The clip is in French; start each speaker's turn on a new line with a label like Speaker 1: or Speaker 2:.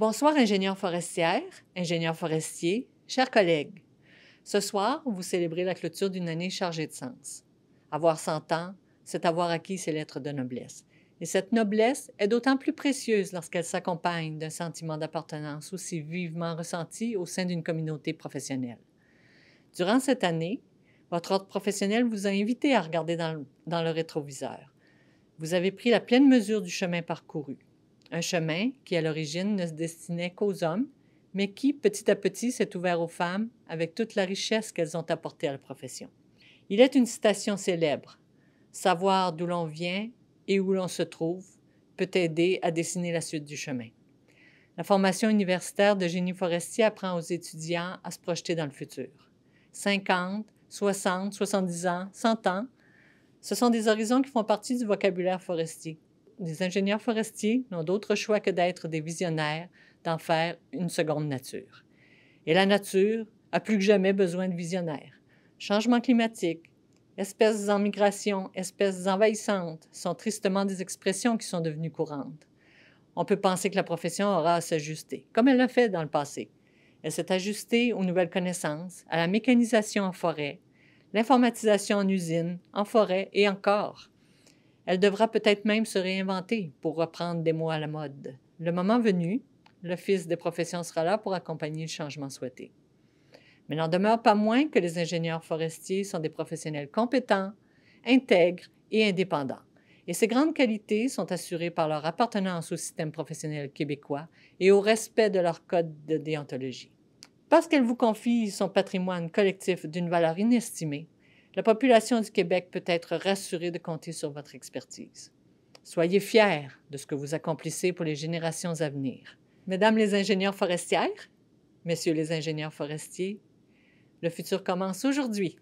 Speaker 1: Bonsoir, ingénieure forestière, ingénieur forestier, chers collègues. Ce soir, vous célébrez la clôture d'une année chargée de sens. Avoir 100 ans, c'est avoir acquis ses lettres de noblesse. Et cette noblesse est d'autant plus précieuse lorsqu'elle s'accompagne d'un sentiment d'appartenance aussi vivement ressenti au sein d'une communauté professionnelle. Durant cette année, votre ordre professionnel vous a invité à regarder dans le rétroviseur. Vous avez pris la pleine mesure du chemin parcouru. Un chemin qui, à l'origine, ne se destinait qu'aux hommes, mais qui, petit à petit, s'est ouvert aux femmes avec toute la richesse qu'elles ont apportée à la profession. Il est une citation célèbre. « Savoir d'où l'on vient et où l'on se trouve peut aider à dessiner la suite du chemin. » La formation universitaire de génie forestier apprend aux étudiants à se projeter dans le futur. 50, 60, 70 ans, 100 ans, ce sont des horizons qui font partie du vocabulaire forestier. Les ingénieurs forestiers n'ont d'autre choix que d'être des visionnaires, d'en faire une seconde nature. Et la nature a plus que jamais besoin de visionnaires. Changement climatique, espèces en migration, espèces envahissantes sont tristement des expressions qui sont devenues courantes. On peut penser que la profession aura à s'ajuster, comme elle l'a fait dans le passé. Elle s'est ajustée aux nouvelles connaissances, à la mécanisation en forêt, l'informatisation en usine, en forêt et encore. Elle devra peut-être même se réinventer pour reprendre des mots à la mode. Le moment venu, l'Office des professions sera là pour accompagner le changement souhaité. Mais n'en demeure pas moins que les ingénieurs forestiers sont des professionnels compétents, intègres et indépendants. Et ces grandes qualités sont assurées par leur appartenance au système professionnel québécois et au respect de leur code de déontologie. Parce qu'elle vous confie son patrimoine collectif d'une valeur inestimée, la population du Québec peut être rassurée de compter sur votre expertise. Soyez fiers de ce que vous accomplissez pour les générations à venir. Mesdames les ingénieures forestières, messieurs les ingénieurs forestiers, le futur commence aujourd'hui.